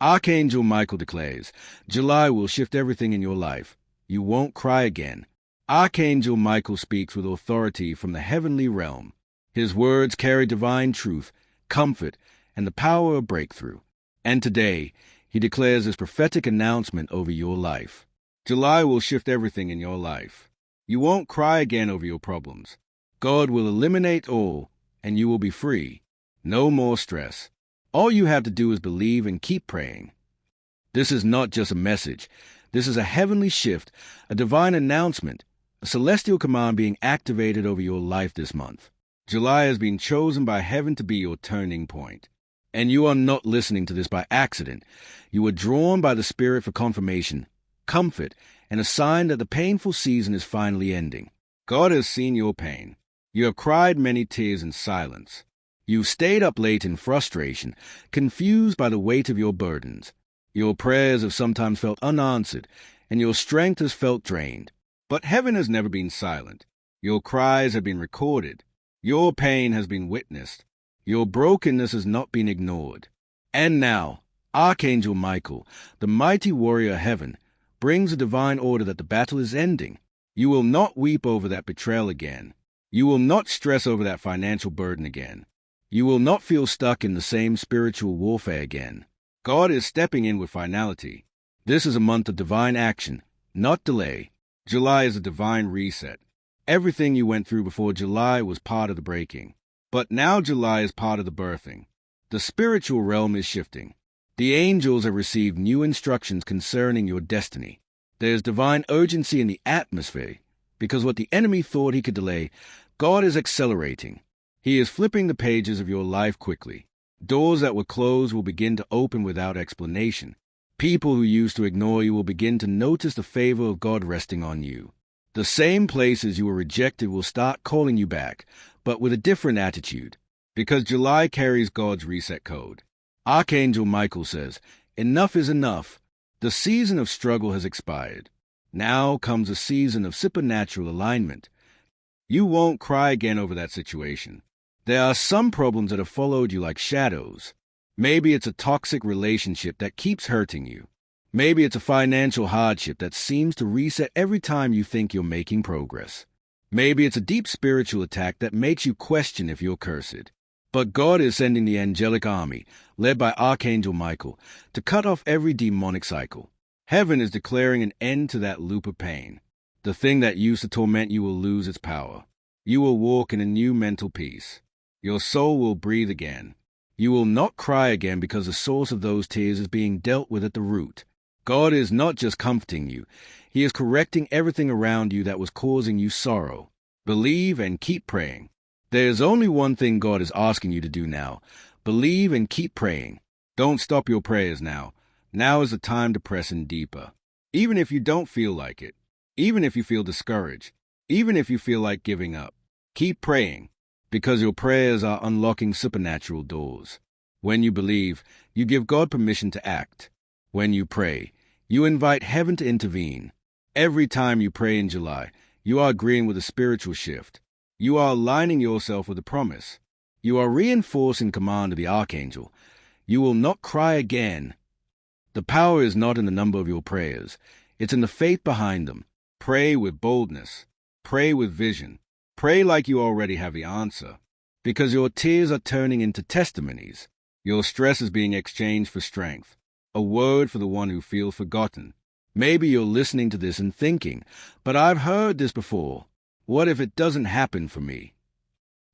Archangel Michael declares, July will shift everything in your life. You won't cry again. Archangel Michael speaks with authority from the heavenly realm. His words carry divine truth, comfort, and the power of breakthrough. And today, he declares this prophetic announcement over your life. July will shift everything in your life. You won't cry again over your problems. God will eliminate all, and you will be free. No more stress. All you have to do is believe and keep praying. This is not just a message. This is a heavenly shift, a divine announcement, a celestial command being activated over your life this month. July has been chosen by heaven to be your turning point. And you are not listening to this by accident. You were drawn by the Spirit for confirmation, comfort, and a sign that the painful season is finally ending. God has seen your pain. You have cried many tears in silence. You've stayed up late in frustration, confused by the weight of your burdens. Your prayers have sometimes felt unanswered, and your strength has felt drained. But heaven has never been silent. Your cries have been recorded. Your pain has been witnessed. Your brokenness has not been ignored. And now, Archangel Michael, the mighty warrior of heaven, brings a divine order that the battle is ending. You will not weep over that betrayal again. You will not stress over that financial burden again. You will not feel stuck in the same spiritual warfare again. God is stepping in with finality. This is a month of divine action, not delay. July is a divine reset. Everything you went through before July was part of the breaking. But now July is part of the birthing. The spiritual realm is shifting. The angels have received new instructions concerning your destiny. There is divine urgency in the atmosphere, because what the enemy thought he could delay, God is accelerating. He is flipping the pages of your life quickly. Doors that were closed will begin to open without explanation. People who used to ignore you will begin to notice the favor of God resting on you. The same places you were rejected will start calling you back, but with a different attitude, because July carries God's reset code. Archangel Michael says, enough is enough. The season of struggle has expired. Now comes a season of supernatural alignment. You won't cry again over that situation. There are some problems that have followed you like shadows. Maybe it's a toxic relationship that keeps hurting you. Maybe it's a financial hardship that seems to reset every time you think you're making progress. Maybe it's a deep spiritual attack that makes you question if you're cursed. But God is sending the angelic army, led by Archangel Michael, to cut off every demonic cycle. Heaven is declaring an end to that loop of pain. The thing that used to torment you will lose its power. You will walk in a new mental peace. Your soul will breathe again. You will not cry again because the source of those tears is being dealt with at the root. God is not just comforting you. He is correcting everything around you that was causing you sorrow. Believe and keep praying. There is only one thing God is asking you to do now. Believe and keep praying. Don't stop your prayers now. Now is the time to press in deeper. Even if you don't feel like it. Even if you feel discouraged. Even if you feel like giving up. Keep praying, because your prayers are unlocking supernatural doors. When you believe, you give God permission to act. When you pray, you invite heaven to intervene. Every time you pray in July, you are agreeing with a spiritual shift. You are aligning yourself with a promise. You are reinforcing command of the Archangel. You will not cry again. The power is not in the number of your prayers. It's in the faith behind them. Pray with boldness. Pray with vision. Pray like you already have the answer. Because your tears are turning into testimonies. Your stress is being exchanged for strength. A word for the one who feels forgotten. Maybe you're listening to this and thinking, but I've heard this before. What if it doesn't happen for me?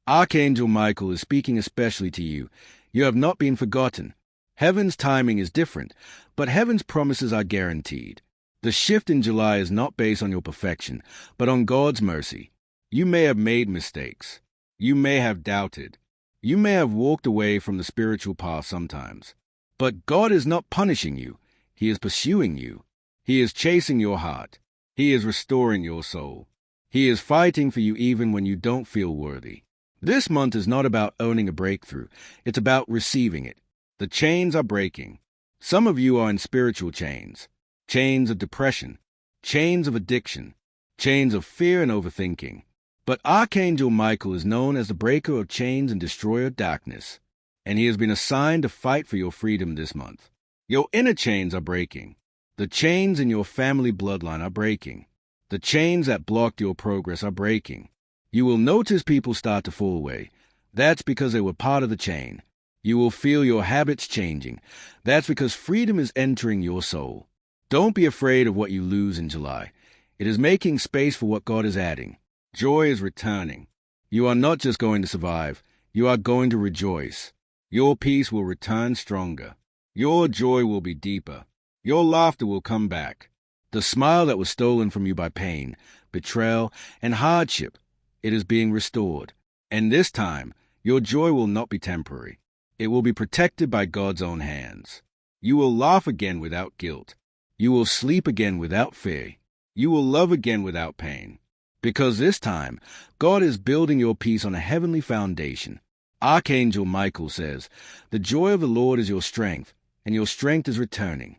Archangel Michael is speaking especially to you. You have not been forgotten. Heaven's timing is different, but heaven's promises are guaranteed. The shift in July is not based on your perfection, but on God's mercy. You may have made mistakes. You may have doubted. You may have walked away from the spiritual path sometimes. But God is not punishing you. He is pursuing you. He is chasing your heart. He is restoring your soul. He is fighting for you even when you don't feel worthy. This month is not about owning a breakthrough. It's about receiving it. The chains are breaking. Some of you are in spiritual chains. Chains of depression. Chains of addiction. Chains of fear and overthinking. But Archangel Michael is known as the breaker of chains and destroyer of darkness. And he has been assigned to fight for your freedom this month. Your inner chains are breaking. The chains in your family bloodline are breaking. The chains that blocked your progress are breaking. You will notice people start to fall away. That's because they were part of the chain. You will feel your habits changing. That's because freedom is entering your soul. Don't be afraid of what you lose in July. It is making space for what God is adding. Joy is returning. You are not just going to survive. You are going to rejoice. Your peace will return stronger. Your joy will be deeper. Your laughter will come back. The smile that was stolen from you by pain, betrayal, and hardship, it is being restored. And this time, your joy will not be temporary. It will be protected by God's own hands. You will laugh again without guilt. You will sleep again without fear. You will love again without pain. Because this time, God is building your peace on a heavenly foundation. Archangel Michael says, "The joy of the Lord is your strength, and your strength is returning."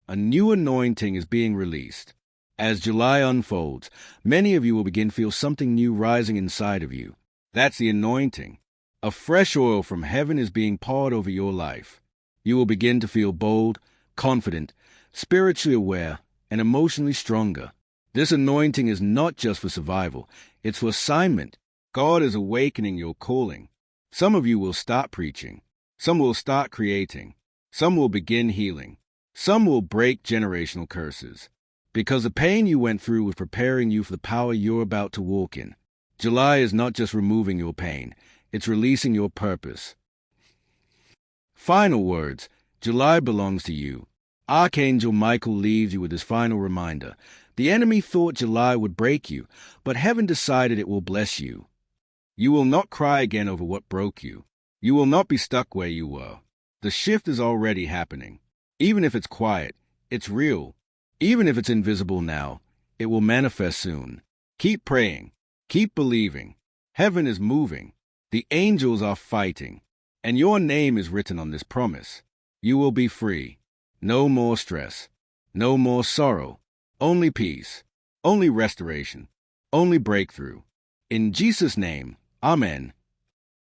A new anointing is being released. As July unfolds, many of you will begin to feel something new rising inside of you. That's the anointing. A fresh oil from heaven is being poured over your life. You will begin to feel bold, confident, spiritually aware, and emotionally stronger. This anointing is not just for survival, it's for assignment. God is awakening your calling. Some of you will start preaching. Some will start creating. Some will begin healing. Some will break generational curses. Because the pain you went through was preparing you for the power you're about to walk in. July is not just removing your pain, it's releasing your purpose. Final words. July belongs to you. Archangel Michael leaves you with his final reminder. The enemy thought July would break you, but heaven decided it will bless you. You will not cry again over what broke you. You will not be stuck where you were. The shift is already happening. Even if it's quiet, it's real. Even if it's invisible now, it will manifest soon. Keep praying. Keep believing. Heaven is moving. The angels are fighting. And your name is written on this promise. You will be free. No more stress. No more sorrow. Only peace. Only restoration. Only breakthrough. In Jesus' name, Amen.